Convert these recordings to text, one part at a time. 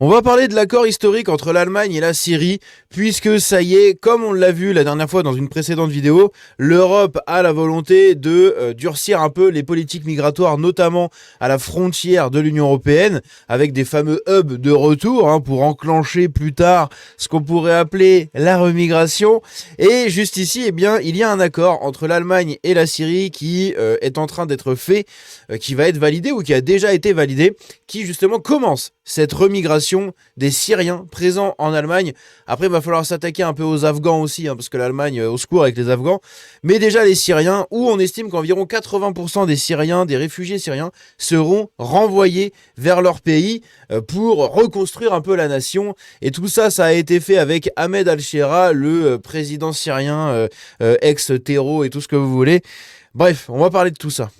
On va parler de l'accord historique entre l'Allemagne et la Syrie, puisque ça y est, comme on l'a vu la dernière fois dans une précédente vidéo, l'Europe a la volonté de durcir un peu les politiques migratoires, notamment à la frontière de l'Union Européenne, avec des fameux hubs de retour, pour enclencher plus tard ce qu'on pourrait appeler la remigration. Et juste ici, il y a un accord entre l'Allemagne et la Syrie qui est en train d'être fait, qui va être validé ou qui a déjà été validé, qui justement commence cette remigration des Syriens présents en Allemagne. Après, il va falloir s'attaquer un peu aux Afghans aussi, parce que l'Allemagne, au secours avec les Afghans. Mais déjà les Syriens, où on estime qu'environ 80% des Syriens, des réfugiés syriens, seront renvoyés vers leur pays pour reconstruire un peu la nation. Et tout ça, ça a été fait avec Ahmed al-Shara, le président syrien, ex-terreau et tout ce que vous voulez. Bref, on va parler de tout ça.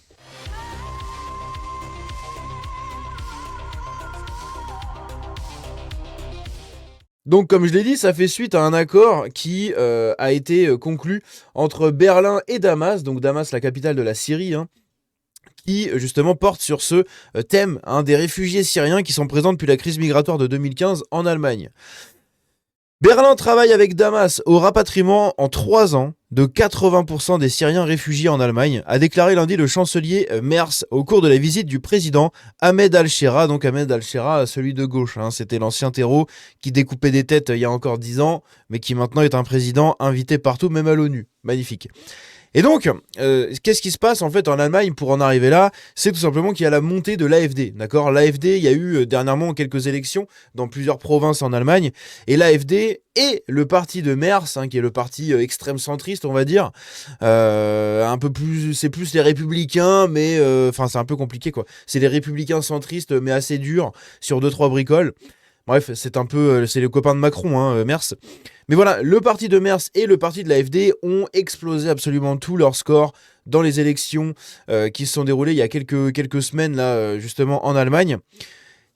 Donc comme je l'ai dit, ça fait suite à un accord qui a été conclu entre Berlin et Damas, donc Damas la capitale de la Syrie, qui justement porte sur ce thème des réfugiés syriens qui sont présents depuis la crise migratoire de 2015 en Allemagne. Berlin travaille avec Damas au rapatriement en 3 ans de 80% des Syriens réfugiés en Allemagne, a déclaré lundi le chancelier Merz au cours de la visite du président Ahmed al-Shara. Donc Ahmed al-Shara, celui de gauche, c'était l'ancien terreau qui découpait des têtes il y a encore 10 ans, mais qui maintenant est un président invité partout, même à l'ONU. Magnifique. Et donc, qu'est-ce qui se passe en fait en Allemagne pour en arriver là? C'est tout simplement qu'il y a la montée de l'AfD, d'accord? L'AfD, il y a eu dernièrement quelques élections dans plusieurs provinces en Allemagne, et l'AfD et le parti de Merz, qui est le parti extrême centriste, on va dire, un peu plus, c'est plus les républicains, mais c'est un peu compliqué quoi. C'est les républicains centristes, mais assez durs sur 2-3 bricoles. Bref, c'est un peu, c'est les copains de Macron, Merz. Mais voilà, le parti de Merz et le parti de l'AfD ont explosé absolument tous leurs scores dans les élections qui se sont déroulées il y a quelques semaines, là, justement, en Allemagne.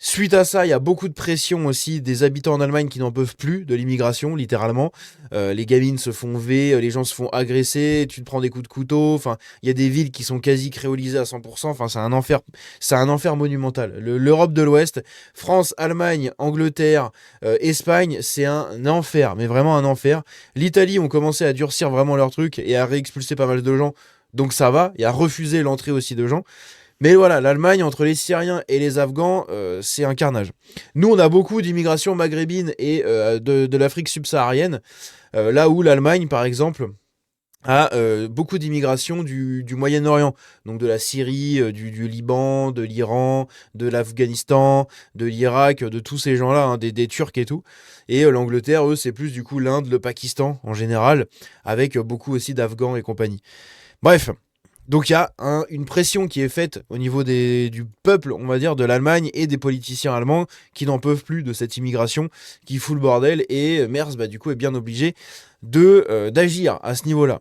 Suite à ça, il y a beaucoup de pression aussi des habitants en Allemagne qui n'en peuvent plus de l'immigration, littéralement. Les gamines se font les gens se font agresser, tu te prends des coups de couteau. Il y a des villes qui sont quasi créolisées à 100%. C'est un enfer monumental. L'Europe de l'Ouest, France, Allemagne, Angleterre, Espagne, c'est un enfer, mais vraiment un enfer. L'Italie ont commencé à durcir vraiment leur truc et à réexpulser pas mal de gens, donc ça va, et à refuser l'entrée aussi de gens. Mais voilà, l'Allemagne, entre les Syriens et les Afghans, c'est un carnage. Nous, on a beaucoup d'immigration maghrébine et de l'Afrique subsaharienne, là où l'Allemagne, par exemple, a beaucoup d'immigration du Moyen-Orient, donc de la Syrie, du Liban, de l'Iran, de l'Afghanistan, de l'Irak, de tous ces gens-là, des Turcs et tout. Et l'Angleterre, eux, c'est plus du coup l'Inde, le Pakistan en général, avec beaucoup aussi d'Afghans et compagnie. Bref. Donc il y a une pression qui est faite au niveau du peuple, on va dire, de l'Allemagne et des politiciens allemands qui n'en peuvent plus de cette immigration qui fout le bordel. Et Merz, du coup, est bien obligé d'agir à ce niveau-là.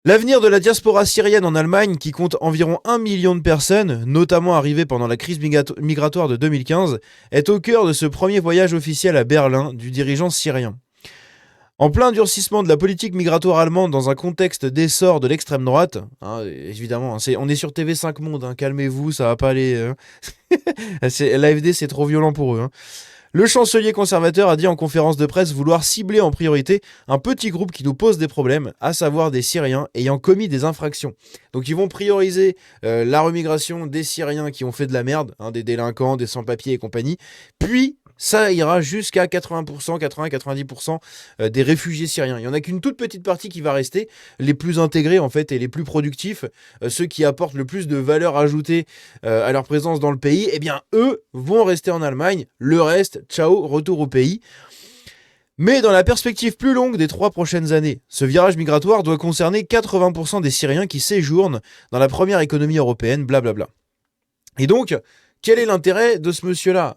L'avenir de la diaspora syrienne en Allemagne, qui compte environ 1 million de personnes, notamment arrivées pendant la crise migratoire de 2015, est au cœur de ce premier voyage officiel à Berlin du dirigeant syrien. En plein durcissement de la politique migratoire allemande dans un contexte d'essor de l'extrême droite, évidemment, on est sur TV5 Monde, calmez-vous, ça va pas aller. L'AfD, c'est trop violent pour eux. Le chancelier conservateur a dit en conférence de presse vouloir cibler en priorité un petit groupe qui nous pose des problèmes, à savoir des Syriens ayant commis des infractions. Donc ils vont prioriser la remigration des Syriens qui ont fait de la merde, des délinquants, des sans-papiers et compagnie, puis ça ira jusqu'à 80%, 80-90% des réfugiés syriens. Il n'y en a qu'une toute petite partie qui va rester, les plus intégrés en fait et les plus productifs, ceux qui apportent le plus de valeur ajoutée à leur présence dans le pays, eux vont rester en Allemagne, le reste, ciao, retour au pays. Mais dans la perspective plus longue des 3 prochaines années, ce virage migratoire doit concerner 80% des Syriens qui séjournent dans la première économie européenne, blablabla. Et donc, quel est l'intérêt de ce monsieur-là ?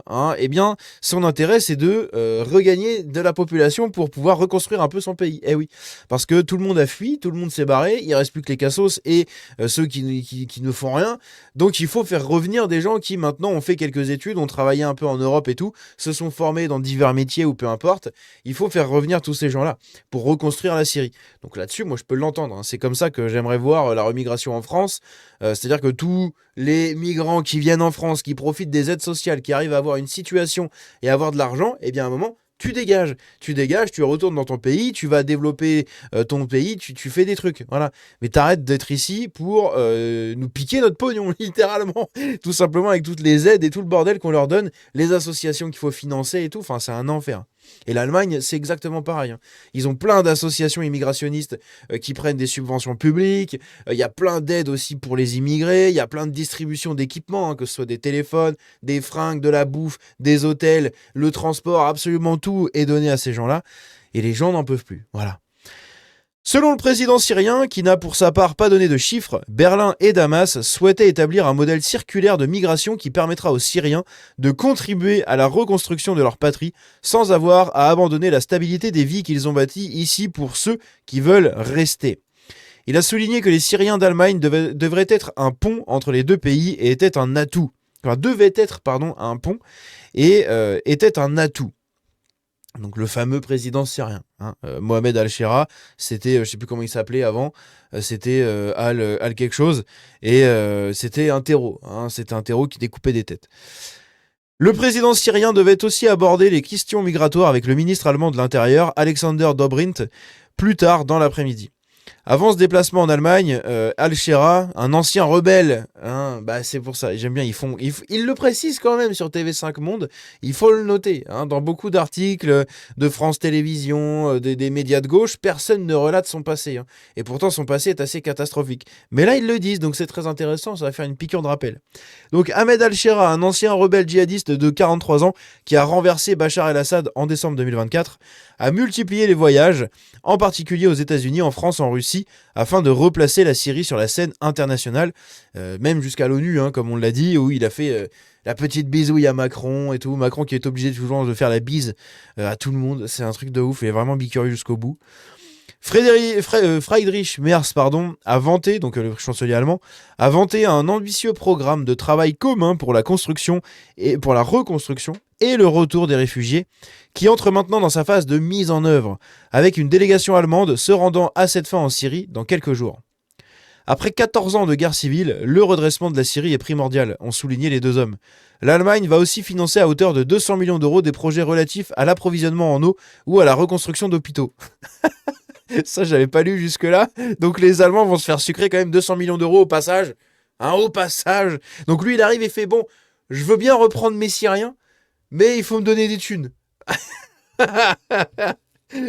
Son intérêt, c'est de regagner de la population pour pouvoir reconstruire un peu son pays. Eh oui, parce que tout le monde a fui, tout le monde s'est barré, il ne reste plus que les cassos et ceux qui ne font rien. Donc il faut faire revenir des gens qui maintenant ont fait quelques études, ont travaillé un peu en Europe et tout, se sont formés dans divers métiers ou peu importe. Il faut faire revenir tous ces gens-là pour reconstruire la Syrie. Donc là-dessus, moi je peux l'entendre. C'est comme ça que j'aimerais voir la remigration en France. C'est-à-dire que tous les migrants qui viennent en France, qui profitent des aides sociales, qui arrivent à avoir une situation et à avoir de l'argent, eh bien à un moment, tu dégages, tu retournes dans ton pays, tu vas développer ton pays, tu fais des trucs, voilà. Mais t'arrêtes d'être ici pour nous piquer notre pognon, littéralement, tout simplement avec toutes les aides et tout le bordel qu'on leur donne, les associations qu'il faut financer et tout, enfin c'est un enfer. Et l'Allemagne, c'est exactement pareil, hein. Ils ont plein d'associations immigrationnistes qui prennent des subventions publiques. Il y a plein d'aides aussi pour les immigrés. Il y a plein de distributions d'équipements, hein, que ce soit des téléphones, des fringues, de la bouffe, des hôtels, le transport, absolument tout est donné à ces gens-là. Et les gens n'en peuvent plus. Voilà. Selon le président syrien, qui n'a pour sa part pas donné de chiffres, Berlin et Damas souhaitaient établir un modèle circulaire de migration qui permettra aux Syriens de contribuer à la reconstruction de leur patrie sans avoir à abandonner la stabilité des vies qu'ils ont bâties ici pour ceux qui veulent rester. Il a souligné que les Syriens d'Allemagne devraient être un pont entre les deux pays et étaient un atout. Enfin, devaient être, pardon, un pont et étaient un atout. Donc le fameux président syrien, hein, Mohamed Al-Shera, c'était, je sais plus comment il s'appelait avant, c'était Al quelque chose, et c'était un terreau, hein, c'était un terreau qui découpait des têtes. Le président syrien devait aussi aborder les questions migratoires avec le ministre allemand de l'Intérieur, Alexander Dobrindt, plus tard dans l'après-midi. Avant ce déplacement en Allemagne, Al-Shera, un ancien rebelle, hein, bah c'est pour ça, j'aime bien, ils le précisent quand même sur TV5 Monde, il faut le noter, hein, dans beaucoup d'articles de France Télévisions, des médias de gauche, personne ne relate son passé, hein, et pourtant son passé est assez catastrophique. Mais là ils le disent, donc c'est très intéressant, ça va faire une piqûre de rappel. Donc Ahmed Al-Shera, un ancien rebelle djihadiste de 43 ans, qui a renversé Bachar el-Assad en décembre 2024, a multiplié les voyages, en particulier aux États-Unis, en France, en Russie, afin de replacer la Syrie sur la scène internationale, même jusqu'à l'ONU, hein, comme on l'a dit, où il a fait la petite bisouille à Macron et tout. Macron qui est obligé toujours de faire la bise à tout le monde, c'est un truc de ouf, il est vraiment bicurieux jusqu'au bout. Friedrich Merz, a vanté, donc le chancelier allemand, a vanté un ambitieux programme de travail commun pour la construction et pour la reconstruction et le retour des réfugiés, qui entre maintenant dans sa phase de mise en œuvre, avec une délégation allemande se rendant à cette fin en Syrie dans quelques jours. Après 14 ans de guerre civile, le redressement de la Syrie est primordial, ont souligné les deux hommes. L'Allemagne va aussi financer à hauteur de 200 millions d'euros des projets relatifs à l'approvisionnement en eau ou à la reconstruction d'hôpitaux. Ça, j'avais pas lu jusque-là. Donc les Allemands vont se faire sucrer quand même 200 millions d'euros au passage. Au passage. Donc lui, il arrive et fait, bon, je veux bien reprendre mes Syriens, mais il faut me donner des thunes.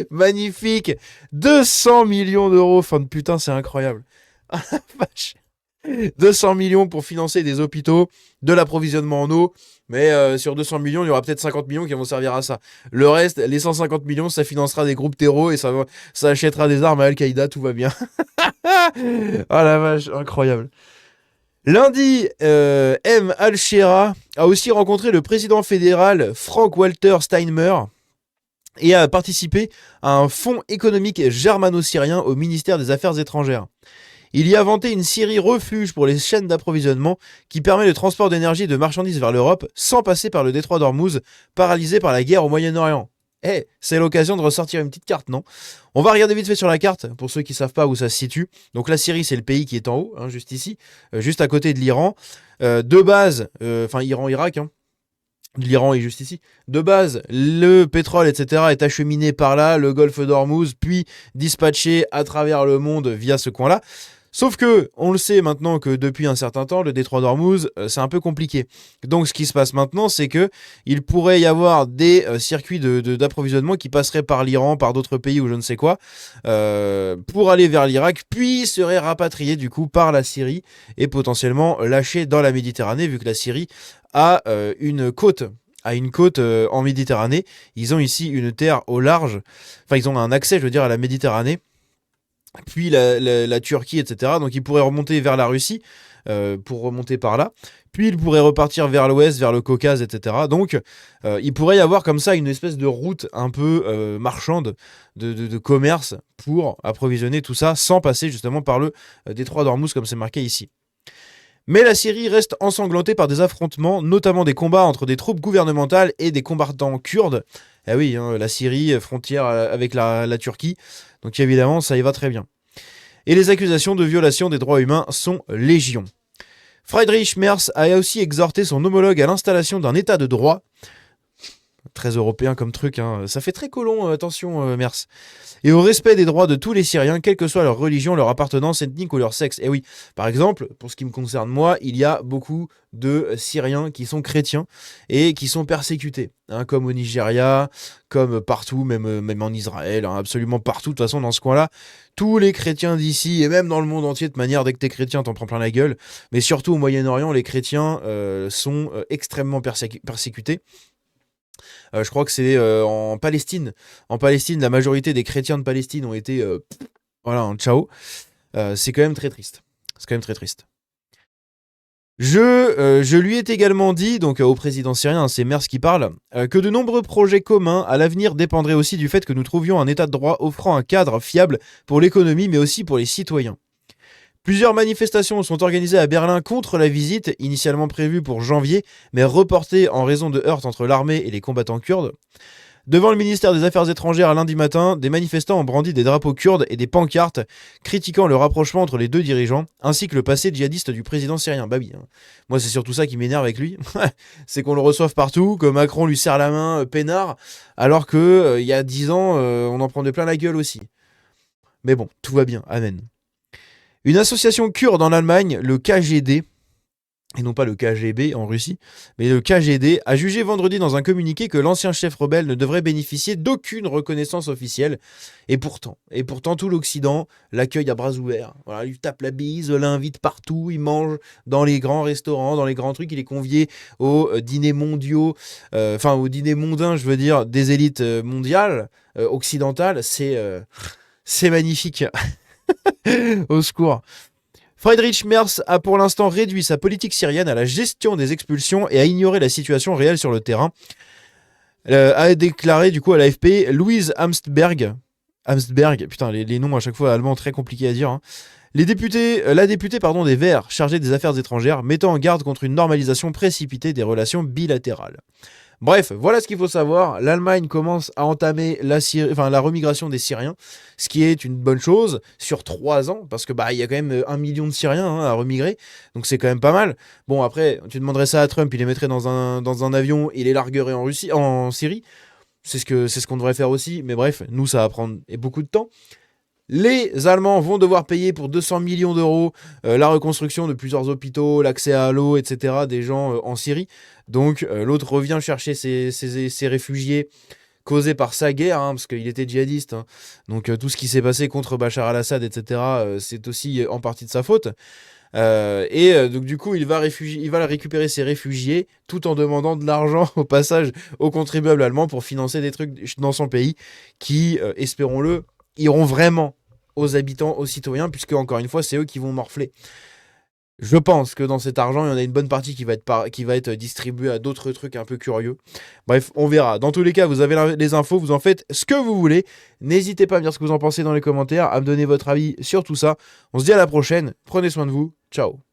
Magnifique. 200 millions d'euros. Enfin, putain, c'est incroyable. 200 millions pour financer des hôpitaux, de l'approvisionnement en eau. Mais sur 200 millions, il y aura peut-être 50 millions qui vont servir à ça. Le reste, les 150 millions, ça financera des groupes terreaux et ça achètera des armes à Al-Qaïda, tout va bien. Oh la vache, incroyable. Lundi, M. Al-Shera a aussi rencontré le président fédéral Frank-Walter Steinmeier et a participé à un fonds économique germano-syrien au ministère des Affaires étrangères. Il y a vanté une Syrie refuge pour les chaînes d'approvisionnement qui permet le transport d'énergie et de marchandises vers l'Europe sans passer par le détroit d'Ormuz, paralysé par la guerre au Moyen-Orient. C'est l'occasion de ressortir une petite carte, non? On va regarder vite fait sur la carte, pour ceux qui ne savent pas où ça se situe. Donc la Syrie, c'est le pays qui est en haut, hein, juste ici, juste à côté de l'Iran. De base, Iran-Irak, hein. L'Iran est juste ici. De base, le pétrole, etc. est acheminé par là, le golfe d'Ormuz, puis dispatché à travers le monde via ce coin-là. Sauf que, on le sait maintenant que depuis un certain temps, le détroit d'Ormuz, c'est un peu compliqué. Donc ce qui se passe maintenant, c'est que il pourrait y avoir des circuits d'approvisionnement qui passeraient par l'Iran, par d'autres pays ou je ne sais quoi, pour aller vers l'Irak, puis seraient rapatriés du coup par la Syrie et potentiellement lâchés dans la Méditerranée, vu que la Syrie a une côte en Méditerranée. Ils ont ici une terre au large, enfin ils ont un accès, je veux dire, à la Méditerranée, puis la Turquie, etc. Donc ils pourraient remonter vers la Russie pour remonter par là. Puis ils pourraient repartir vers l'ouest, vers le Caucase, etc. Donc il pourrait y avoir comme ça une espèce de route un peu marchande de commerce pour approvisionner tout ça sans passer justement par le détroit d'Ormuz comme c'est marqué ici. Mais la Syrie reste ensanglantée par des affrontements, notamment des combats entre des troupes gouvernementales et des combattants kurdes. Eh oui, hein, la Syrie, frontière avec la Turquie, donc évidemment ça y va très bien. Et les accusations de violation des droits humains sont légion. Friedrich Merz a aussi exhorté son homologue à l'installation d'un état de droit. Très européen comme truc, hein. Ça fait très colon, attention, Merz. Et au respect des droits de tous les Syriens, quelle que soit leur religion, leur appartenance ethnique ou leur sexe. Et oui, par exemple, pour ce qui me concerne moi, il y a beaucoup de Syriens qui sont chrétiens et qui sont persécutés, hein, comme au Nigeria, comme partout, même en Israël, hein, absolument partout. De toute façon, dans ce coin-là, tous les chrétiens d'ici, et même dans le monde entier, de manière, dès que t'es chrétien, t'en prends plein la gueule. Mais surtout au Moyen-Orient, les chrétiens sont extrêmement persécutés. Je crois que c'est en Palestine. En Palestine, la majorité des chrétiens de Palestine ont été voilà, en ciao. C'est quand même très triste. C'est quand même très triste. Je lui ai également dit, donc au président syrien, c'est Merz qui parle, que de nombreux projets communs à l'avenir dépendraient aussi du fait que nous trouvions un état de droit offrant un cadre fiable pour l'économie, mais aussi pour les citoyens. Plusieurs manifestations sont organisées à Berlin contre la visite, initialement prévue pour janvier, mais reportée en raison de heurts entre l'armée et les combattants kurdes. Devant le ministère des Affaires étrangères lundi matin, des manifestants ont brandi des drapeaux kurdes et des pancartes critiquant le rapprochement entre les deux dirigeants, ainsi que le passé djihadiste du président syrien. Bah oui, hein. Moi c'est surtout ça qui m'énerve avec lui, c'est qu'on le reçoive partout, que Macron lui serre la main peinard, alors que il y a 10 ans, on en prenait plein la gueule aussi. Mais bon, tout va bien, amen. Une association kurde en Allemagne, le KGD, et non pas le KGB en Russie, mais le KGD, a jugé vendredi dans un communiqué que l'ancien chef rebelle ne devrait bénéficier d'aucune reconnaissance officielle. Et pourtant tout l'Occident l'accueille à bras ouverts. Voilà, il lui tape la bise, l'invite partout, il mange dans les grands restaurants, dans les grands trucs, il est convié aux dîners mondiaux, aux dîners mondains, je veux dire, des élites mondiales, occidentales. C'est magnifique. Au secours. Friedrich Merz a pour l'instant réduit sa politique syrienne à la gestion des expulsions et à ignorer la situation réelle sur le terrain. A déclaré du coup à l'AFP Louise Amstberg, putain les noms à chaque fois allemands très compliqués à dire, hein. La députée des Verts chargée des affaires étrangères mettant en garde contre une normalisation précipitée des relations bilatérales. Bref, voilà ce qu'il faut savoir. L'Allemagne commence à entamer la remigration des Syriens, ce qui est une bonne chose sur 3 ans, parce que il y a quand même 1 million de Syriens, hein, à remigrer, donc c'est quand même pas mal. Bon, après, tu demanderais ça à Trump, il les mettrait dans un avion, il les larguerait en Syrie. C'est ce qu'on devrait faire aussi, mais bref, nous ça va prendre beaucoup de temps. Les Allemands vont devoir payer pour 200 millions d'euros la reconstruction de plusieurs hôpitaux, l'accès à l'eau, etc. des gens en Syrie. Donc l'autre revient chercher ces réfugiés causés par sa guerre, hein, parce qu'il était djihadiste. Hein. Donc tout ce qui s'est passé contre Bachar al-Assad, etc., c'est aussi en partie de sa faute. Donc du coup, il va récupérer ses réfugiés tout en demandant de l'argent au passage aux contribuables allemands pour financer des trucs dans son pays qui, espérons-le, iront vraiment aux habitants, aux citoyens, puisque encore une fois, c'est eux qui vont morfler. Je pense que dans cet argent, il y en a une bonne partie qui va être distribuée à d'autres trucs un peu curieux. Bref, on verra. Dans tous les cas, vous avez les infos, vous en faites ce que vous voulez. N'hésitez pas à me dire ce que vous en pensez dans les commentaires, à me donner votre avis sur tout ça. On se dit à la prochaine. Prenez soin de vous. Ciao.